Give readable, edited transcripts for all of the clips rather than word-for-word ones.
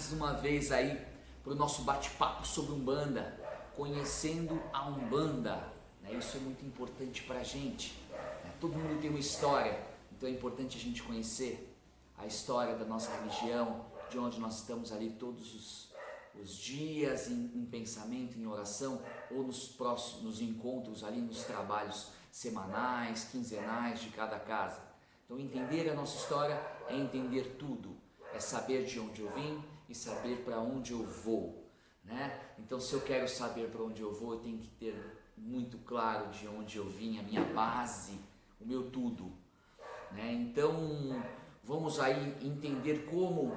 mais uma vez aí para o nosso bate-papo sobre Umbanda, conhecendo a Umbanda, né? Isso é muito importante para a gente, né? Todo mundo tem uma história, então é importante a gente conhecer a história da nossa religião, de onde nós estamos ali todos os dias em pensamento, em oração, ou nos encontros ali, nos trabalhos semanais, quinzenais de cada casa. Então entender a nossa história é entender tudo, é saber de onde eu vim e saber para onde eu vou, né? Então se eu quero saber para onde eu vou, eu tenho que ter muito claro de onde eu vim, a minha base, o meu tudo, né? Então vamos aí entender como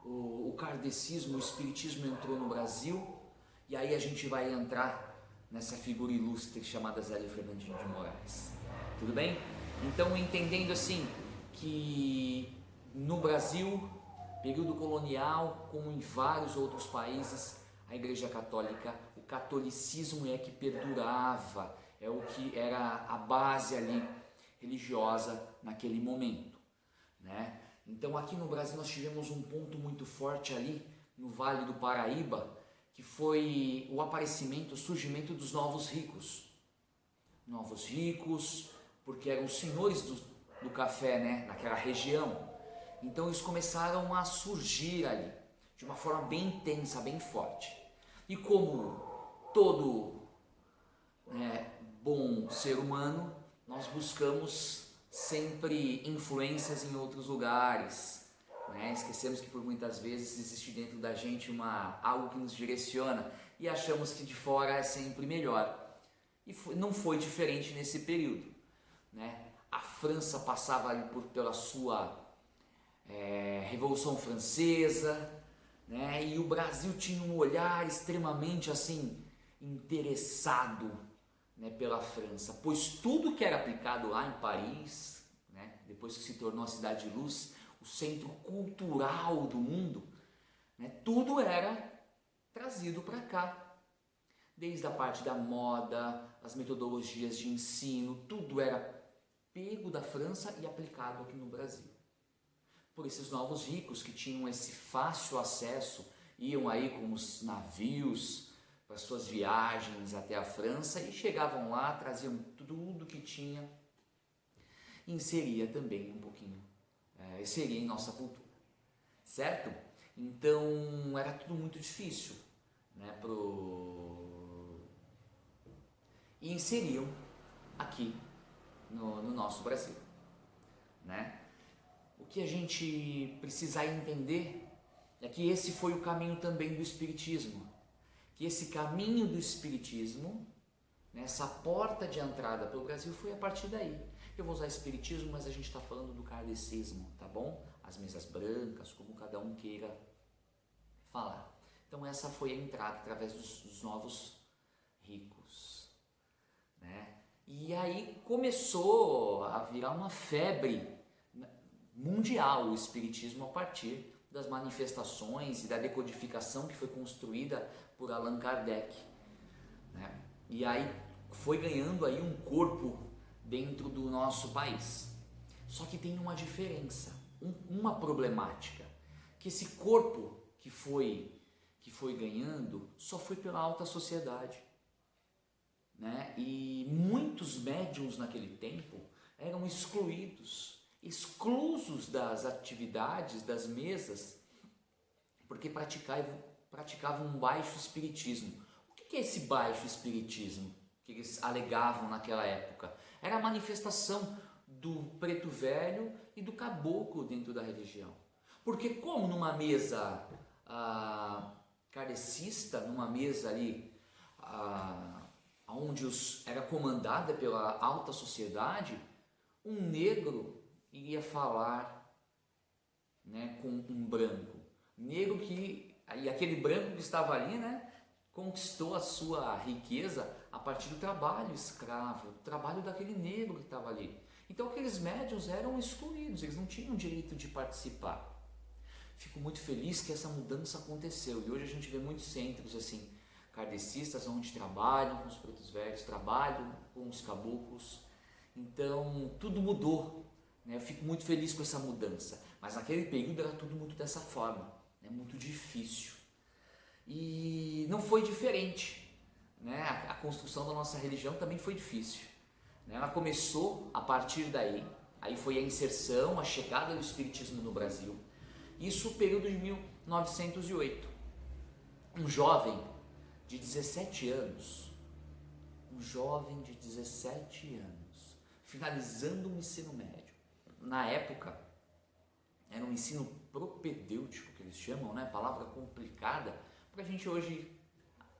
o kardecismo, o espiritismo entrou no Brasil, e aí a gente vai entrar nessa figura ilustre chamada Zélio Fernandinho de Moraes. Tudo bem? Então, entendendo assim que no Brasil, período colonial, como em vários outros países, a Igreja Católica, o catolicismo é que perdurava, é o que era a base ali religiosa naquele momento, né? Então aqui no Brasil nós tivemos um ponto muito forte ali no Vale do Paraíba, que foi o aparecimento, o surgimento dos novos ricos. Novos ricos, porque eram os senhores do café, né, naquela região. Então eles começaram a surgir ali, de uma forma bem intensa, bem forte. E como todo, né, bom ser humano, nós buscamos sempre influências em outros lugares, né? Esquecemos que por muitas vezes existe dentro da gente algo que nos direciona e achamos que de fora é sempre melhor. E não foi diferente nesse período, né? A França passava pela sua Revolução Francesa, né? E o Brasil tinha um olhar extremamente assim interessado, né, pela França, pois tudo que era aplicado lá em Paris, né, depois que se tornou a Cidade de Luz, o centro cultural do mundo, né, tudo era trazido para cá, desde a parte da moda, as metodologias de ensino, tudo era pego da França e aplicado aqui no Brasil. Por esses novos ricos que tinham esse fácil acesso, iam aí com os navios para suas viagens até a França e chegavam lá, traziam tudo que tinha e inseria também um pouquinho, inseria em nossa cultura, certo? Então era tudo muito difícil, né, e inseriam aqui no nosso Brasil, né? O que a gente precisa entender é que esse foi o caminho também do Espiritismo. Que esse caminho do Espiritismo, né, essa porta de entrada para o Brasil foi a partir daí. Eu vou usar Espiritismo, mas a gente está falando do kardecismo, tá bom? As mesas brancas, como cada um queira falar. Então essa foi a entrada através dos novos ricos, né? E aí começou a virar uma febre mundial o Espiritismo a partir das manifestações e da decodificação que foi construída por Allan Kardec, né? E aí foi ganhando aí um corpo dentro do nosso país. Só que tem uma diferença, uma problemática, que esse corpo que foi ganhando só foi pela alta sociedade, né? E muitos médiuns naquele tempo eram exclusos das atividades, das mesas, porque praticavam um baixo espiritismo. O que é esse baixo espiritismo que eles alegavam naquela época? Era a manifestação do preto velho e do caboclo dentro da religião. Porque como numa mesa kardecista, numa mesa ali onde era comandada pela alta sociedade, um negro iria falar, né, com um branco. E aquele branco que estava ali, né, conquistou a sua riqueza a partir do trabalho escravo, do trabalho daquele negro que estava ali. Então aqueles médiuns eram excluídos, eles não tinham direito de participar. Fico muito feliz que essa mudança aconteceu e hoje a gente vê muitos centros assim, kardecistas, onde trabalham com os pretos velhos, trabalham com os caboclos. Então tudo mudou, né? Eu fico muito feliz com essa mudança, mas naquele período era tudo muito dessa forma, né? é muito difícil. E não foi diferente, né? A construção da nossa religião também foi difícil, né? Ela começou a partir daí, aí foi a inserção, a chegada do Espiritismo no Brasil, isso no período de 1908. Um jovem de 17 anos, finalizando o ensino médio, na época era um ensino propedêutico que eles chamam, né? Palavra complicada para a gente hoje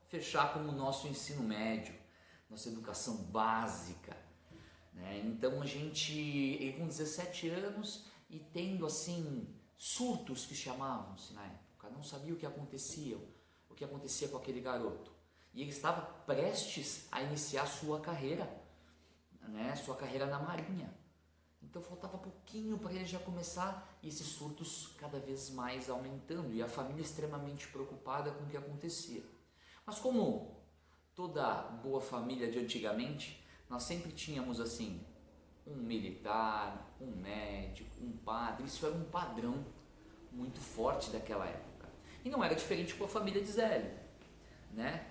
fechar como o nosso ensino médio, nossa educação básica, né? Então ele com 17 anos e tendo assim surtos que chamavam-se na época, não sabia o que acontecia com aquele garoto, e ele estava prestes a iniciar sua carreira, né? Sua carreira na Marinha. Então faltava pouquinho para ele já começar, e esses surtos cada vez mais aumentando, e a família extremamente preocupada com o que acontecia. Mas como toda boa família de antigamente, nós sempre tínhamos assim, um militar, um médico, um padre, isso era um padrão muito forte daquela época. E não era diferente com a família de Zélio, né?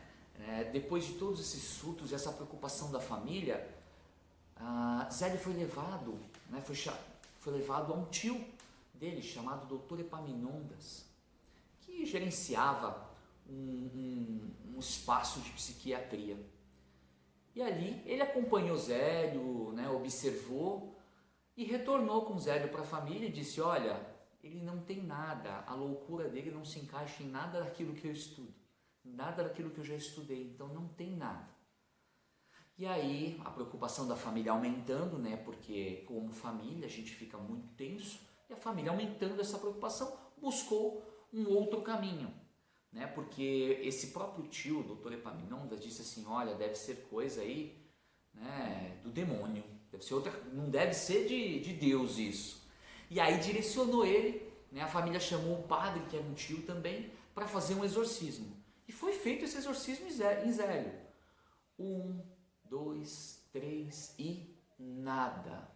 Depois de todos esses surtos e essa preocupação da família, Zélio foi levado, né, foi levado a um tio dele chamado Dr. Epaminondas, que gerenciava um espaço de psiquiatria. E ali ele acompanhou Zélio, né, observou e retornou com Zélio para a família e disse: olha, ele não tem nada, a loucura dele não se encaixa em nada daquilo que eu estudo, nada daquilo que eu já estudei, então não tem nada. E aí a preocupação da família aumentando, né, porque como família a gente fica muito tenso, e a família aumentando essa preocupação buscou um outro caminho, né, porque esse próprio tio, o Dr. Epaminondas, disse assim: olha, deve ser coisa aí, né, do demônio, deve ser outra, não deve ser de Deus isso. E aí direcionou ele, né, a família chamou um padre, que era um tio também, para fazer um exorcismo. E foi feito esse exorcismo em Zélio. 1, 2, 3 e nada.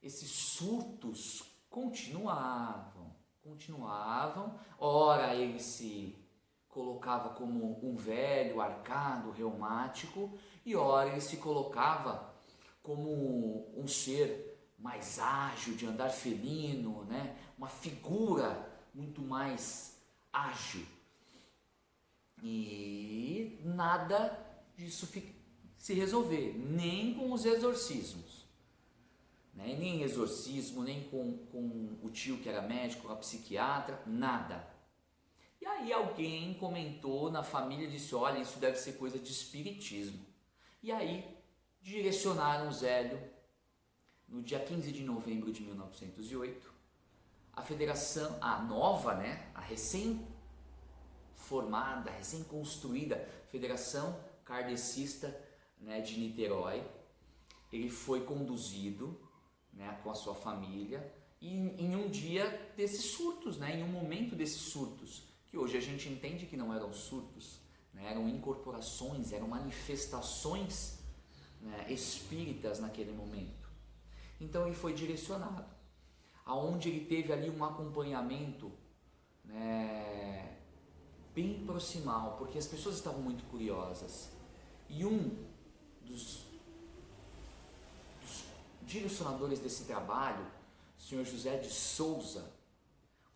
Esses surtos continuavam. Ora ele se colocava como um velho, arcado, reumático, e ora ele se colocava como um ser mais ágil, de andar felino, né? Uma figura muito mais ágil. E nada disso se resolver, nem com os exorcismos, né? Nem exorcismo, nem com o tio que era médico, a psiquiatra, nada. E aí alguém comentou na família, disse: olha, isso deve ser coisa de espiritismo. E aí direcionaram Zélio. No dia 15 de novembro de 1908, a federação, a nova, né, a recém-formada, recém-construída Federação Kardecista, né, de Niterói, ele foi conduzido, né, com a sua família, e em um dia desses surtos, né, em um momento desses surtos, que hoje a gente entende que não eram surtos, né, eram incorporações, eram manifestações, né, espíritas naquele momento. Então ele foi direcionado, aonde ele teve ali um acompanhamento, né, bem proximal, porque as pessoas estavam muito curiosas. E um dos direcionadores desse trabalho, o senhor José de Souza,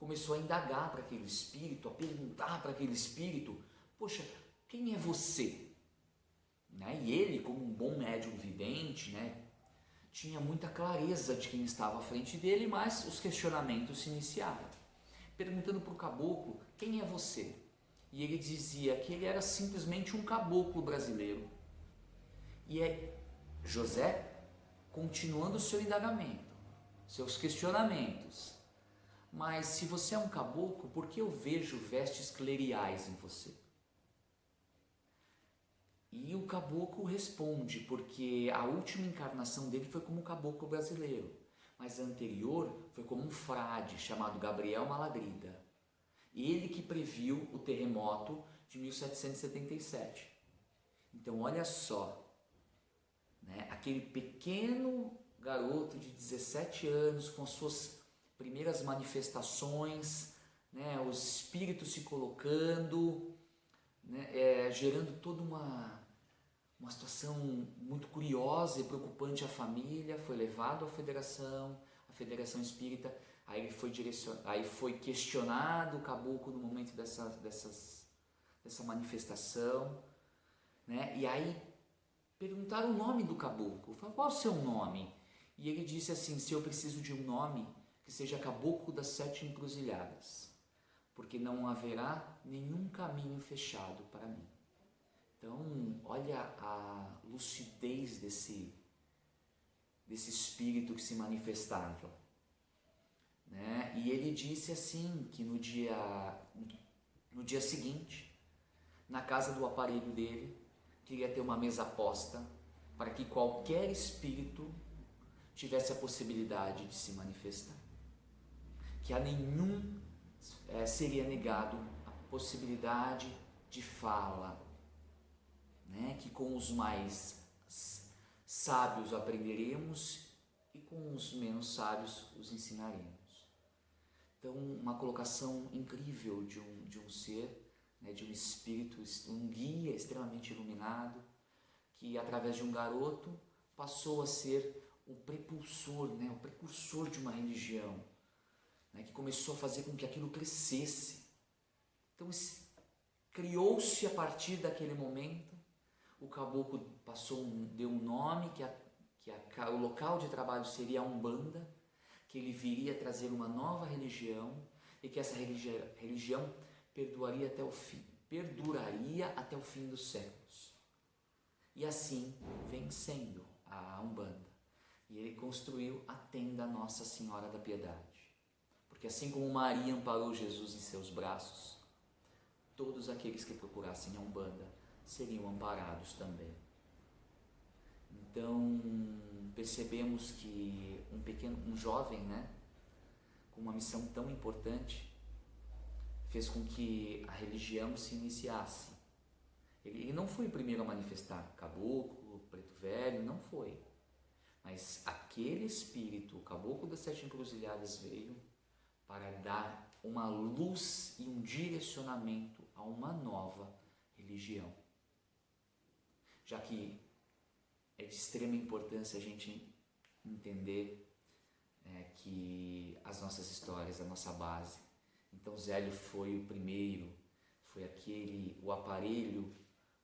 começou a indagar para aquele espírito, a perguntar para aquele espírito: poxa, quem é você? Né? E ele, como um bom médium vidente, né, tinha muita clareza de quem estava à frente dele, mas os questionamentos se iniciaram. Perguntando para o caboclo: quem é você? E ele dizia que ele era simplesmente um caboclo brasileiro. E José, continuando o seu indagamento, seus questionamentos: mas se você é um caboclo, por que eu vejo vestes cleriais em você? E o caboclo responde: porque a última encarnação dele foi como caboclo brasileiro, mas a anterior foi como um frade chamado Gabriel Malagrida. Ele que previu o terremoto de 1777. Então olha só, né, aquele pequeno garoto de 17 anos com as suas primeiras manifestações, né, os espíritos se colocando, né, gerando toda uma situação muito curiosa e preocupante à família. Foi levado à Federação Espírita, aí foi questionado o caboclo no momento dessa manifestação, né? E aí perguntaram o nome do caboclo, falaram, qual é o seu nome? E ele disse assim, se eu preciso de um nome, que seja Caboclo das Sete Encruzilhadas, porque não haverá nenhum caminho fechado para mim. Então, olha a lucidez desse espírito que se manifestava, né? E ele disse assim, que no dia seguinte, na casa do aparelho dele, queria ter uma mesa posta para que qualquer espírito tivesse a possibilidade de se manifestar, que a nenhum seria negado a possibilidade de fala, né? Que com os mais sábios aprenderemos e com os menos sábios os ensinaremos. Então, uma colocação incrível de um ser, né, de um espírito, um guia extremamente iluminado, que através de um garoto passou a ser o prepulsor, né, o precursor de uma religião, né, que começou a fazer com que aquilo crescesse. Então, criou-se a partir daquele momento, o caboclo deu um nome, o local de trabalho seria a Umbanda, que ele viria trazer uma nova religião e que essa religião perduraria até o fim dos séculos. E assim vem sendo a Umbanda. E ele construiu a tenda Nossa Senhora da Piedade. Porque assim como Maria amparou Jesus em seus braços, todos aqueles que procurassem a Umbanda seriam amparados também. Então, percebemos que um jovem, né, com uma missão tão importante, fez com que a religião se iniciasse. Ele não foi o primeiro a manifestar, caboclo, preto velho, não foi. Mas aquele espírito, o caboclo das Sete Encruzilhadas, veio para dar uma luz e um direcionamento a uma nova religião. Já que é de extrema importância a gente entender que as nossas histórias, a nossa base. Então Zélio foi o primeiro, foi o aparelho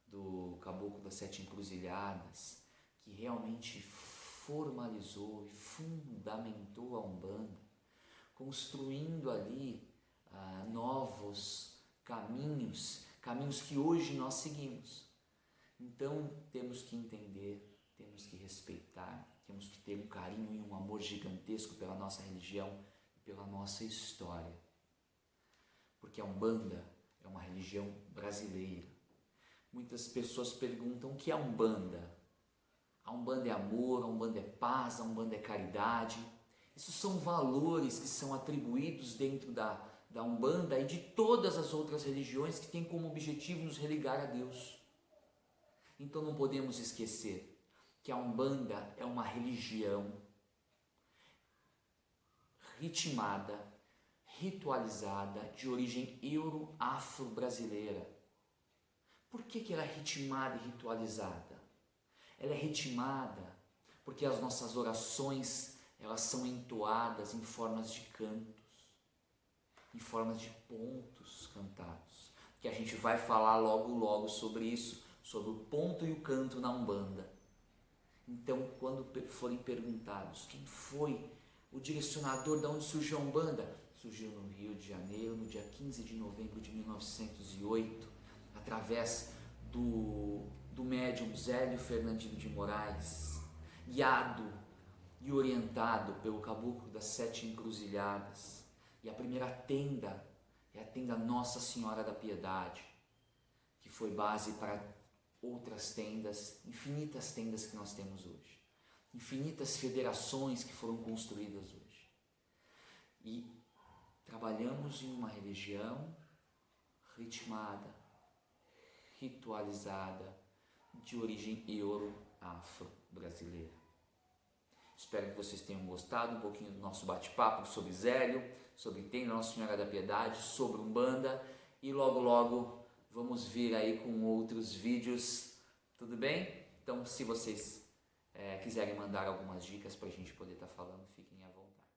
do Caboclo das Sete Encruzilhadas, que realmente formalizou e fundamentou a Umbanda, construindo ali novos caminhos que hoje nós seguimos. Então temos que entender, temos que respeitar, temos que ter um carinho e um amor gigantesco pela nossa religião e pela nossa história. Porque a Umbanda é uma religião brasileira. Muitas pessoas perguntam o que é a Umbanda? A Umbanda é amor, a Umbanda é paz, a Umbanda é caridade. Isso são valores que são atribuídos dentro da Umbanda e de todas as outras religiões que têm como objetivo nos religar a Deus. Então não podemos esquecer que a Umbanda é uma religião ritmada, ritualizada, de origem euro-afro-brasileira. Por que ela é ritmada e ritualizada? Ela é ritmada porque as nossas orações, elas são entoadas em formas de cantos, em formas de pontos cantados, que a gente vai falar logo sobre isso, sobre o ponto e o canto na Umbanda. Então, quando forem perguntados quem foi o direcionador de onde surgiu a Umbanda, surgiu no Rio de Janeiro, no dia 15 de novembro de 1908, através do médium Zélio Fernandino de Moraes, guiado e orientado pelo Caboclo das Sete Encruzilhadas. E a primeira tenda é a tenda Nossa Senhora da Piedade, que foi base para outras tendas, infinitas tendas que nós temos hoje, infinitas federações que foram construídas hoje. E trabalhamos em uma religião ritmada, ritualizada, de origem euro-afro-brasileira. Espero que vocês tenham gostado um pouquinho do nosso bate-papo sobre Zélio, sobre Tenda Nossa Senhora da Piedade, sobre Umbanda, e logo logo vamos vir aí com outros vídeos, tudo bem? Então, se vocês quiserem mandar algumas dicas para a gente poder estar falando, fiquem à vontade.